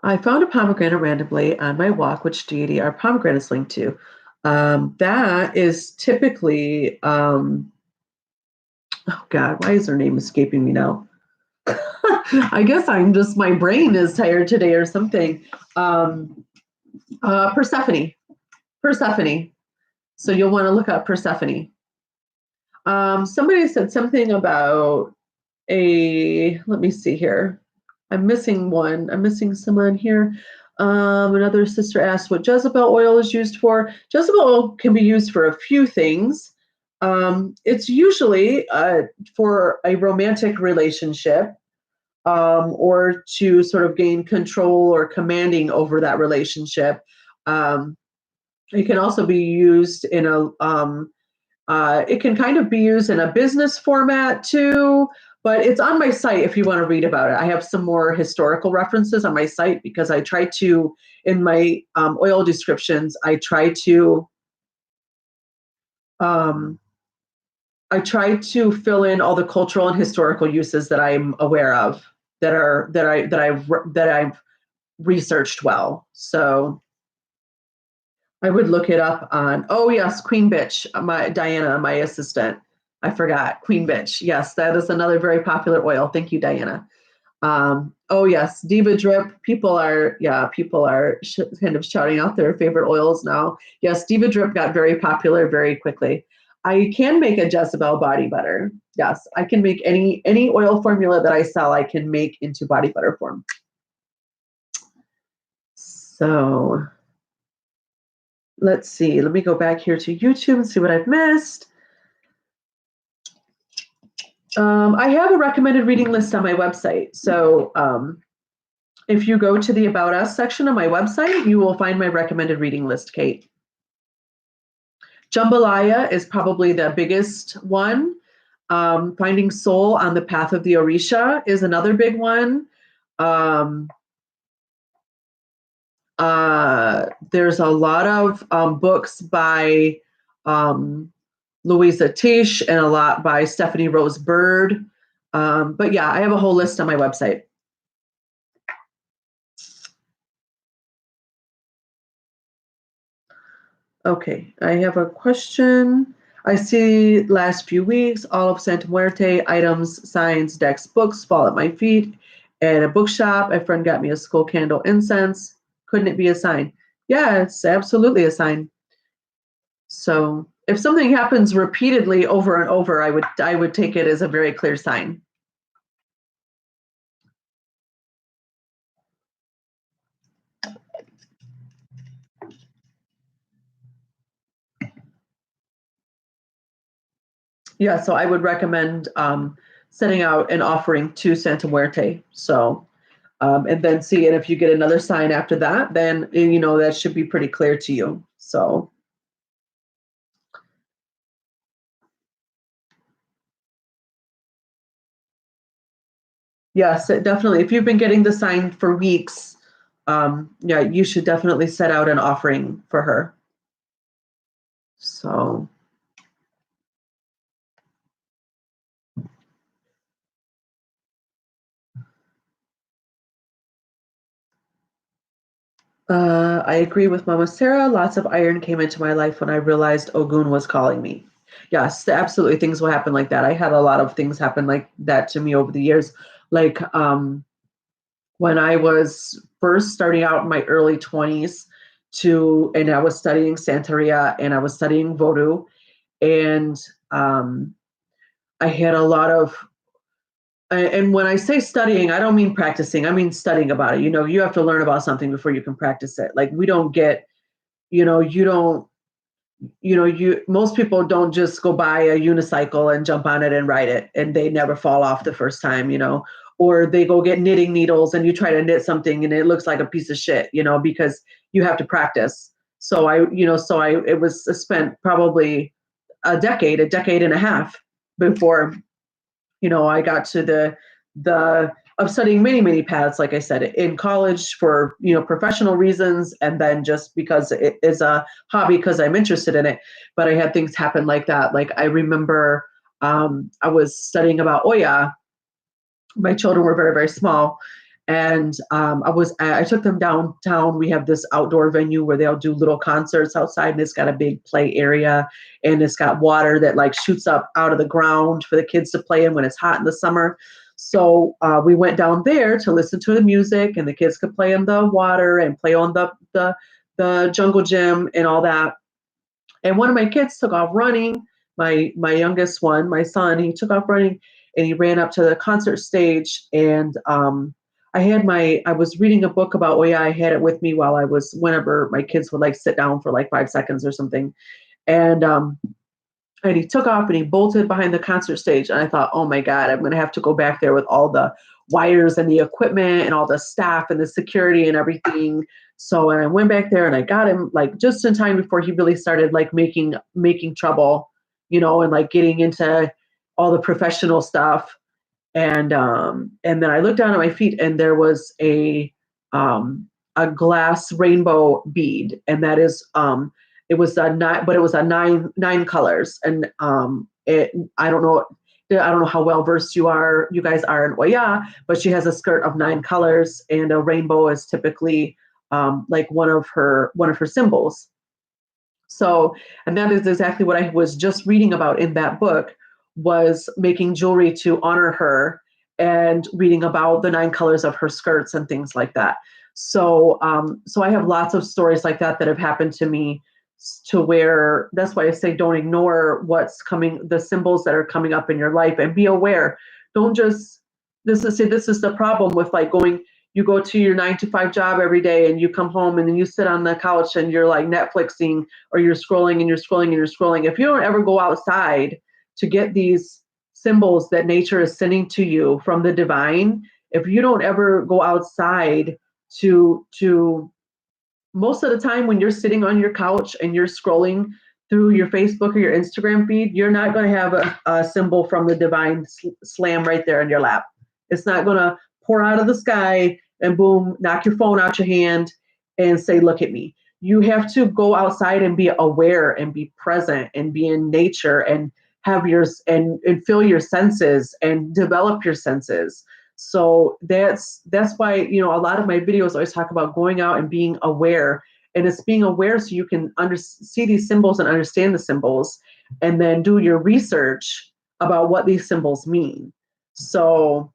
I found a pomegranate randomly on my walk. Which deity are pomegranates linked to? That is typically oh God, why is her name escaping me now? I guess my brain is tired today or something. Um, Persephone. Persephone. So you'll want to look up Persephone. Somebody said something about let me see here. I'm missing one. I'm missing someone here. Another sister asked what Jezebel oil is used for. Jezebel oil can be used for a few things. It's usually for a romantic relationship or to sort of gain control or commanding over that relationship. Um, it can also be used it can kind of be used in a business format too, but it's on my site if you want to read about it. I have some more historical references on my site because I try to, in my oil descriptions, um, I try to fill in all the cultural and historical uses that I'm aware of that I've researched well. So I would look it up on, oh yes, Queen Bitch, my Diana, my assistant. I forgot, Queen Bitch. Yes, that is another very popular oil. Thank you, Diana. Oh yes, Diva Drip. People are kind of shouting out their favorite oils now. Yes, Diva Drip got very popular very quickly. I can make a Jezebel body butter. Yes, I can make any oil formula that I sell. I can make into body butter form. So let's see. Let me go back here to YouTube and see what I've missed. I have a recommended reading list on my website. So if you go to the About Us section of my website, you will find my recommended reading list, Kate. Jambalaya is probably the biggest one. Finding Soul on the Path of the Orisha is another big one. There's a lot of books by um, Louisa Tish and a lot by Stephanie Rose Bird. But yeah, I have a whole list on my website. Okay, I have a question. I see last few weeks all of Santa Muerte items, signs, decks, books fall at my feet. At a bookshop, a friend got me a skull candle incense. Couldn't it be a sign? Yeah, it's absolutely a sign. So if something happens repeatedly over and over, I would take it as a very clear sign. Yeah, so I would recommend setting out an offering to Santa Muerte. So and then see, and if you get another sign after that, then that should be pretty clear to you. So yes, definitely. If you've been getting the sign for weeks, yeah, you should definitely set out an offering for her. So I agree with Mama Sarah. Lots of iron came into my life when I realized Ogun was calling me. Yes, absolutely. Things will happen like that. I had a lot of things happen like that to me over the years. Like when I was first starting out in my early 20s and I was studying Santeria and I was studying Vodou. And I had a lot of, and when I say studying, I don't mean practicing, I mean studying about it. You have to learn about something before you can practice it. Like we don't get, you don't, most people don't just go buy a unicycle and jump on it and ride it and they never fall off the first time, or they go get knitting needles and you try to knit something and it looks like a piece of shit, because you have to practice. So it was spent probably a decade and a half before, I got to the of studying many, many paths, like I said, in college for, professional reasons, and then just because it is a hobby because I'm interested in it. But I had things happen like that. Like I remember I was studying about Oya. My children were very, very small. And I took them downtown. We have this outdoor venue where they'll do little concerts outside, and it's got a big play area, and it's got water that like shoots up out of the ground for the kids to play in when it's hot in the summer. So we went down there to listen to the music, and the kids could play in the water and play on the jungle gym and all that. And one of my kids took off running. My youngest one, my son, he took off running and he ran up to the concert stage. And I was reading a book about Oya. I had it with me whenever my kids would like sit down for like 5 seconds or something. And he took off and he bolted behind the concert stage. And I thought, oh my God, I'm going to have to go back there with all the wires and the equipment and all the staff and the security and everything. So I went back there and I got him like just in time before he really started like making trouble, and like getting into all the professional stuff. And then I looked down at my feet and there was a glass rainbow bead, and that is it was a nine, but it was a nine colors. And I don't know how well versed you guys are in Oya, but she has a skirt of 9 colors, and a rainbow is typically like one of her symbols. So, and that is exactly what I was just reading about in that book, was making jewelry to honor her and reading about the 9 colors of her skirts and things like that. So I have lots of stories like that have happened to me, to where that's why I say don't ignore what's coming, the symbols that are coming up in your life, and be aware. Don't just, this is the problem with like you go to your 9 to 5 job every day and you come home and then you sit on the couch and you're like Netflixing, or you're scrolling and you're scrolling and you're scrolling. If you don't ever go outside to get these symbols that nature is sending to you from the divine, if you don't ever go outside to most of the time when you're sitting on your couch and you're scrolling through your Facebook or your Instagram feed, you're not going to have a symbol from the divine slam right there in your lap. It's not going to pour out of the sky and boom, knock your phone out your hand. and say, look at me. You have to go outside and be aware and be present and be in nature and have yours and feel your senses and develop your senses. So that's why, a lot of my videos always talk about going out and being aware. And it's being aware so you can see these symbols and understand the symbols, and then do your research about what these symbols mean. So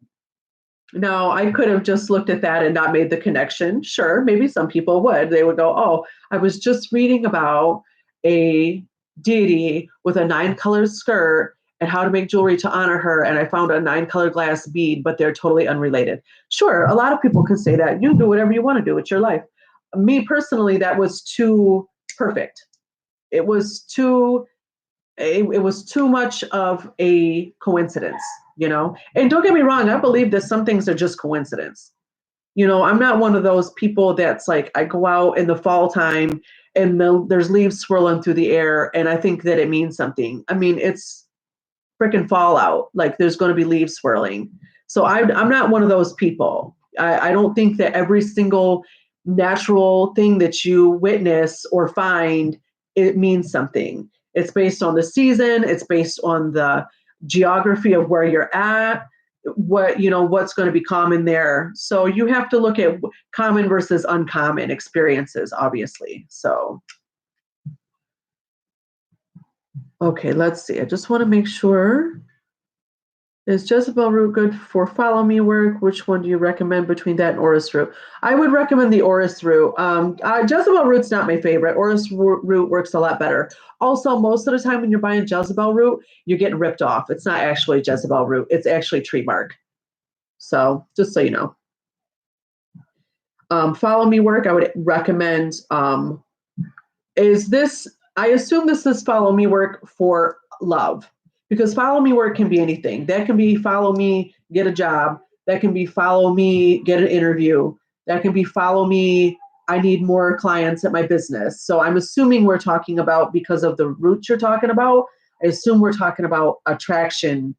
now, I could have just looked at that and not made the connection. Sure, maybe some people would. They would go, oh, I was just reading about a deity with a 9-colored skirt and how to make jewelry to honor her. And I found a 9-colored glass bead, but they're totally unrelated. Sure, a lot of people can say that. You can do whatever you want to do. It's your life. Me personally, that was too perfect. It was too it was too much of a coincidence, And don't get me wrong, I believe that some things are just coincidence. I'm not one of those people that's like, I go out in the fall time and there's leaves swirling through the air and I think that it means something. I mean, it's freaking fallout. Like there's going to be leaves swirling. So I'm not one of those people. I don't think that every single natural thing that you witness or find, it means something. It's based on the season. It's based on the geography of where you're at, what's going to be common there. So you have to look at common versus uncommon experiences, obviously. So, okay, let's see. I just want to make sure. Is Jezebel root good for follow me work? Which one do you recommend between that and orris root? I would recommend the orris root. Jezebel root's not my favorite. Orris root works a lot better. Also, most of the time when you're buying Jezebel root, you're getting ripped off. It's not actually Jezebel root. It's actually tree bark. So just so you know. Follow me work, I would recommend. I assume this is follow me work for love. Because follow me work can be anything. That can be follow me, get a job. That can be follow me, get an interview. That can be follow me, I need more clients at my business. So I'm assuming we're talking about, because of the roots you're talking about, I assume we're talking about attraction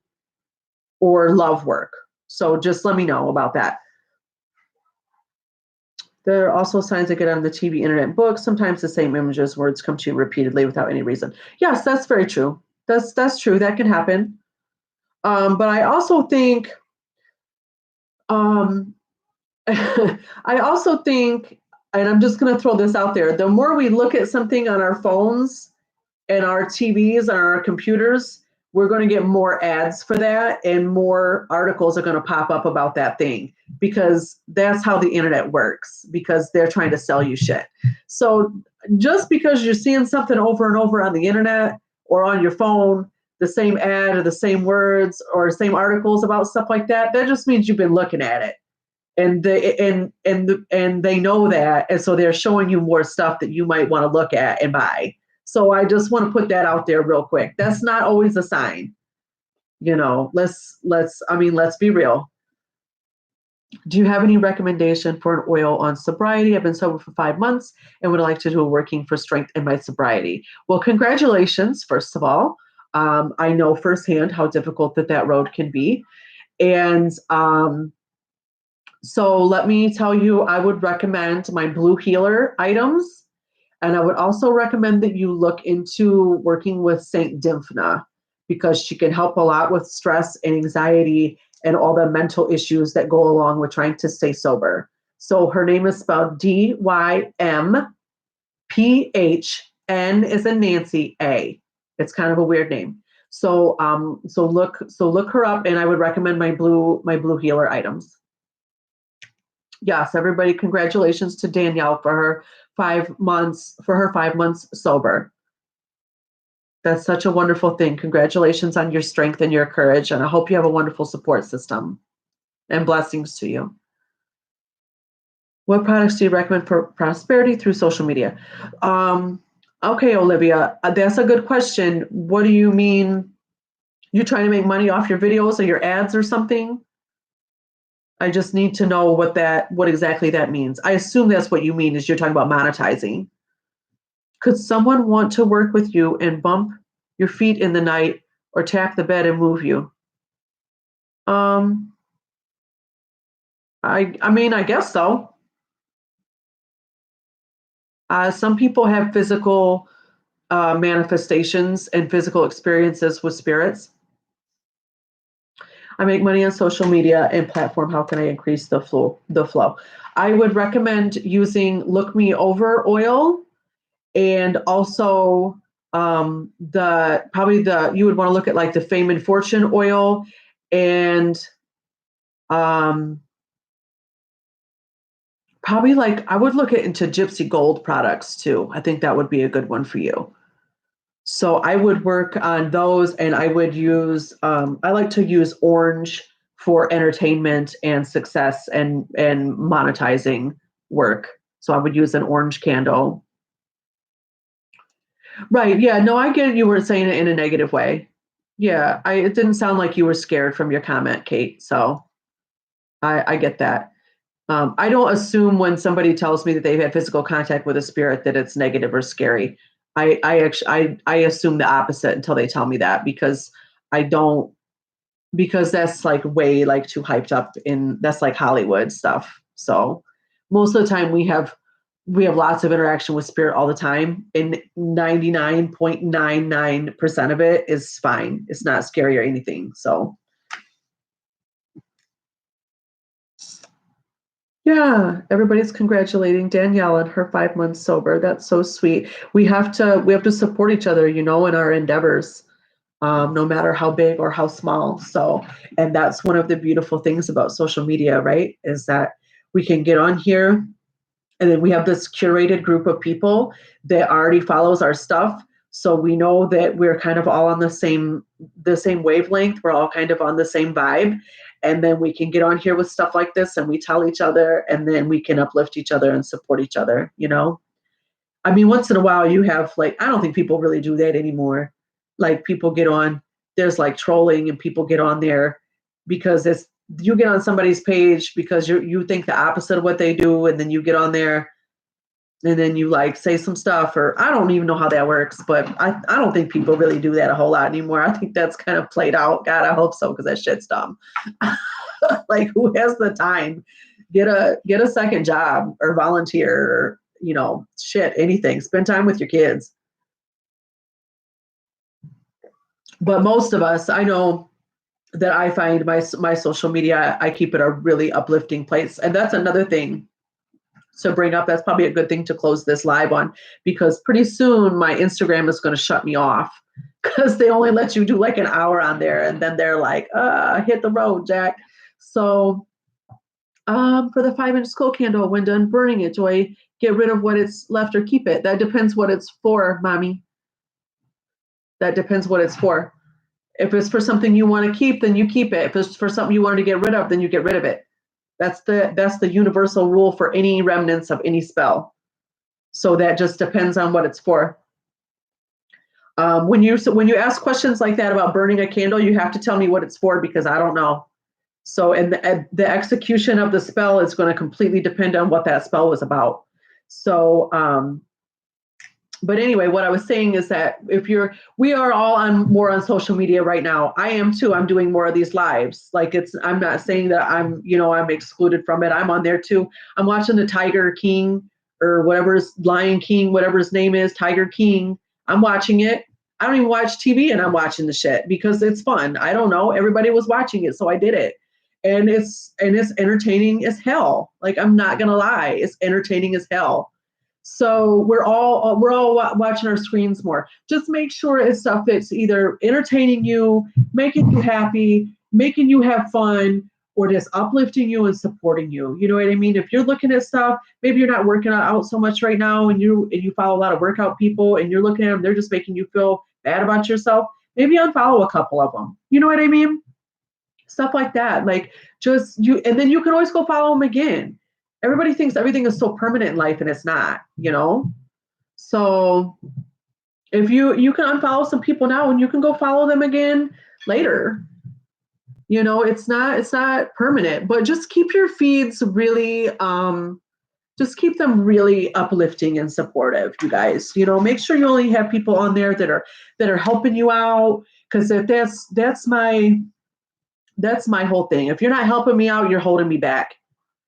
or love work. So just let me know about that. There are also signs that get on the TV, internet, and books. Sometimes the same images, words come to you repeatedly without any reason. Yes, that's very true. That's true. That can happen. But I also think, I also think, and I'm just going to throw this out there, the more we look at something on our phones and our TVs and our computers, we're going to get more ads for that and more articles are going to pop up about that thing, because that's how the internet works, because they're trying to sell you shit. So just because you're seeing something over and over on the internet or on your phone, the same ad or the same words or same articles about stuff like that, that just means you've been looking at it. And they know that, and so they're showing you more stuff that you might want to look at and buy. So I just want to put that out there real quick. That's not always a sign. Let's be real. Do you have any recommendation for an oil on sobriety? I've been sober for 5 months and would like to do a working for strength in my sobriety. Well, congratulations, first of all. I know firsthand how difficult that road can be. And so let me tell you, I would recommend my Blue Healer items. And I would also recommend that you look into working with Saint Dymphna, because she can help a lot with stress and anxiety and all the mental issues that go along with trying to stay sober. So her name is spelled Dymphn, as in Nancy, A. It's kind of a weird name. So look her up, and I would recommend my Blue Healer items. Yes, everybody, congratulations to Danielle for her 5 months sober. That's such a wonderful thing. Congratulations on your strength and your courage, and I hope you have a wonderful support system, and blessings to you. What products do you recommend for prosperity through social media? Okay, Olivia, that's a good question. What do you mean? You trying to make money off your videos or your ads or something? I just need to know what exactly that means. I assume that's what you mean, is you're talking about monetizing. Could someone want to work with you and bump your feet in the night or tap the bed and move you? I mean, I guess so. Some people have physical manifestations and physical experiences with spirits. I make money on social media and platform. How can I increase the flow? I would recommend using Look Me Over oil, and also you would want to look at like the Fame and Fortune oil, and um, probably like I would look into Gypsy Gold products too. I think that would be a good one for you. So I would work on those, and I would use. I like to use orange for entertainment and success and monetizing work. So I would use an orange candle. Right. Yeah. No, I get it. You were saying it in a negative way. Yeah. It didn't sound like you were scared from your comment, Kate. So I get that. I don't assume when somebody tells me that they've had physical contact with a spirit that it's negative or scary. I assume the opposite until they tell me that, because I don't, because that's like way like too hyped up in, that's like Hollywood stuff. So most of the time we have lots of interaction with spirit all the time, and 99.99% of it is fine. It's not scary or anything. So yeah, everybody's congratulating Danielle on her 5 months sober. That's so sweet. We have to support each other, in our endeavors, no matter how big or how small. So, and that's one of the beautiful things about social media, right? Is that we can get on here, and then we have this curated group of people that already follows our stuff. So we know that we're kind of all on the same wavelength. We're all kind of on the same vibe. And then we can get on here with stuff like this, and we tell each other, and then we can uplift each other and support each other. I mean, once in a while you have like, I don't think people really do that anymore. Like people get on, there's like trolling, and people get on there because you get on somebody's page because you think the opposite of what they do, and then you get on there, and then you like say some stuff, or I don't even know how that works, but I don't think people really do that a whole lot anymore. I think that's kind of played out. God, I hope so, because that shit's dumb. Like, who has the time? Get a second job or volunteer, or shit, anything. Spend time with your kids. But most of us, I know that I find my social media, I keep it a really uplifting place. And that's another thing to bring up. That's probably a good thing to close this live on, because pretty soon my Instagram is going to shut me off, because they only let you do like an hour on there, and then they're like, hit the road, Jack. So for the 5-inch skull candle, when done burning it, do I get rid of what it's left or keep it? That depends what it's for, mommy. That depends what it's for. If it's for something you want to keep, then you keep it. If it's for something you want to get rid of, then you get rid of it. That's the universal rule for any remnants of any spell. So that just depends on what it's for. When you ask questions like that about burning a candle, you have to tell me what it's for, because I don't know. So, and the execution of the spell is going to completely depend on what that spell was about. So, but anyway, what I was saying is that we are all more on social media right now. I am too. I'm doing more of these lives. Like I'm not saying that I'm excluded from it. I'm on there too. I'm watching the Tiger King, or Lion King, whatever his name is, Tiger King. I'm watching it. I don't even watch TV, and I'm watching the shit because it's fun. I don't know. Everybody was watching it, so I did it. And it's entertaining as hell. Like, I'm not gonna lie, it's entertaining as hell. So we're all watching our screens more. Just make sure it's stuff that's either entertaining you, making you happy, making you have fun, or just uplifting you and supporting you. You know what I mean? If you're looking at stuff, maybe you're not working out so much right now, and you follow a lot of workout people, and you're looking at them, they're just making you feel bad about yourself. Maybe unfollow a couple of them. You know what I mean? Stuff like that. Like, and then you can always go follow them again. Everybody thinks everything is so permanent in life, and it's not. So if you can unfollow some people now, and you can go follow them again later. It's not permanent, but just keep your feeds really just keep them really uplifting and supportive, you guys. Make sure you only have people on there that are helping you out, because if that's my whole thing. If you're not helping me out, you're holding me back.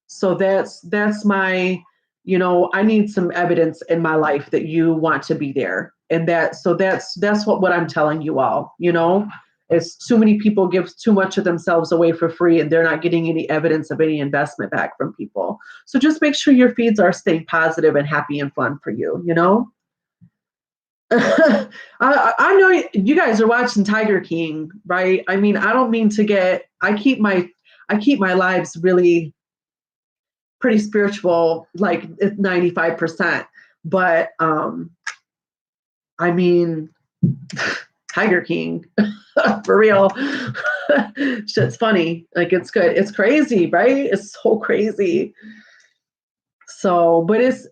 So that's my I need some evidence in my life that you want to be there. And that's what I'm telling you all, It's too many people give too much of themselves away for free and they're not getting any evidence of any investment back from people. So just make sure your feeds are staying positive and happy and fun for you, I know you guys are watching Tiger King, right? I mean, I don't mean to I keep my lives really pretty spiritual, like 95%. But I mean, Tiger King, for real. Shit's funny. Like it's good. It's crazy, right? It's so crazy. So, but it's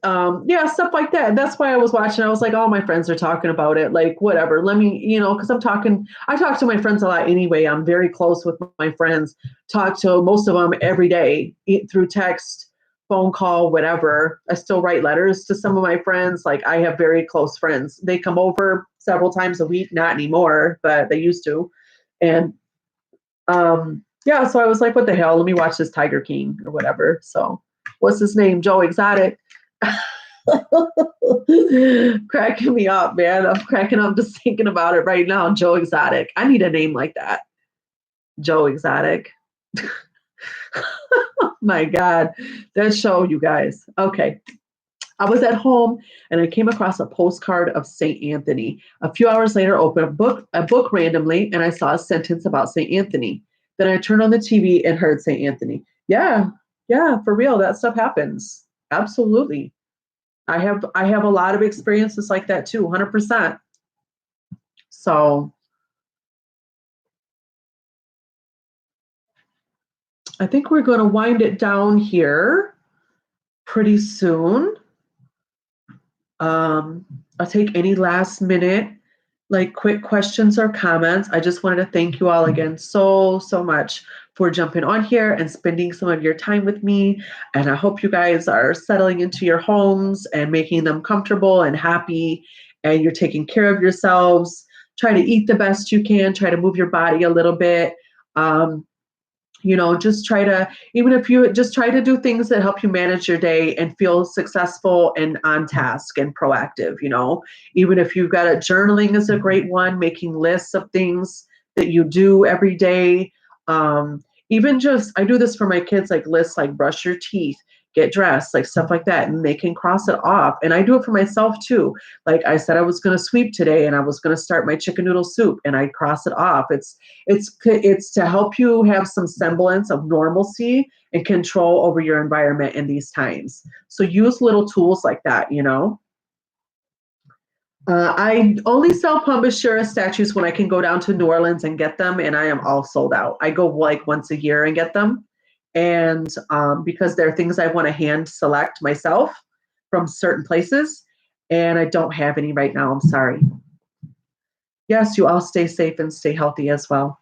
stuff like that. That's why I was watching. I was like, oh, my friends are talking about it. Like, whatever. Let me, because I talk to my friends a lot anyway. I'm very close with my friends. Talk to most of them every day through text, phone call, whatever. I still write letters to some of my friends. Like, I have very close friends. They come over several times a week, not anymore, but they used to. And so I was like, what the hell? Let me watch this Tiger King or whatever. So what's his name? Joe Exotic. Cracking me up, man. I'm cracking up just thinking about it right now. Joe Exotic. I need a name like that. Joe Exotic. My God. That show, you guys. Okay. I was at home and I came across a postcard of St. Anthony. A few hours later, I opened a book randomly, and I saw a sentence about St. Anthony. Then I turned on the TV and heard St. Anthony. Yeah, for real. That stuff happens. Absolutely. I have a lot of experiences like that too, 100%. So I think we're going to wind it down here pretty soon. I'll take any last minute, like quick questions or comments. I just wanted to thank you all again so much for jumping on here and spending some of your time with me. And I hope you guys are settling into your homes and making them comfortable and happy, and you're taking care of yourselves. Try to eat the best you can. Try to move your body a little bit. Just try to, even if you just try to do things that help you manage your day and feel successful and on task and proactive, even if you've got journaling is a great one, making lists of things that you do every day. Even just, I do this for my kids, like lists, like brush your teeth, get dressed, like stuff like that, and they can cross it off. And I do it for myself too. Like I said, I was going to sweep today and I was going to start my chicken noodle soup, and I cross it off. It's to help you have some semblance of normalcy and control over your environment in these times. So use little tools like that, I only sell Pumbashira statues when I can go down to New Orleans and get them, and I am all sold out. I go like once a year and get them. And because they're things I want to hand select myself from certain places, and I don't have any right now. I'm sorry. Yes, you all stay safe and stay healthy as well.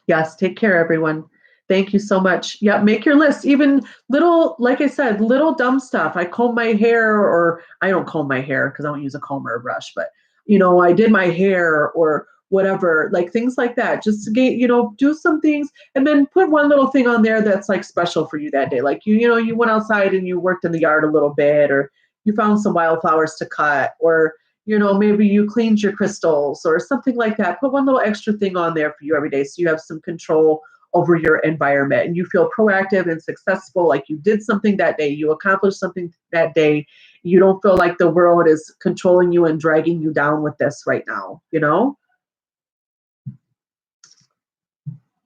Yes, take care, everyone. Thank you so much. Yeah, make your list. Even little, like I said, little dumb stuff. I comb my hair, or I don't comb my hair because I don't use a comb or a brush, but I did my hair or whatever, like things like that. Just to get, do some things, and then put one little thing on there that's like special for you that day. Like you went outside and you worked in the yard a little bit, or you found some wildflowers to cut, or maybe you cleaned your crystals or something like that. Put one little extra thing on there for you every day so you have some control over your environment and you feel proactive and successful, like you did something that day, you accomplished something that day. You don't feel like the world is controlling you and dragging you down with this right now,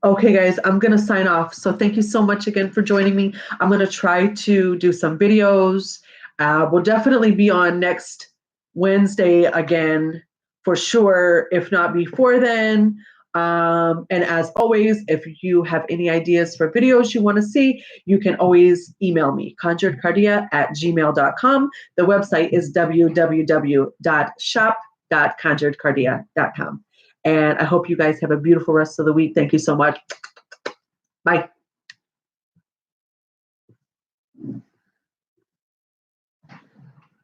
Okay, guys, I'm going to sign off. So thank you so much again for joining me. I'm going to try to do some videos. We'll definitely be on next Wednesday again, for sure, if not before then. And as always, if you have any ideas for videos you want to see, you can always email me, conjuredcardia@gmail.com. The website is www.shop.conjuredcardia.com. And I hope you guys have a beautiful rest of the week. Thank you so much. Bye.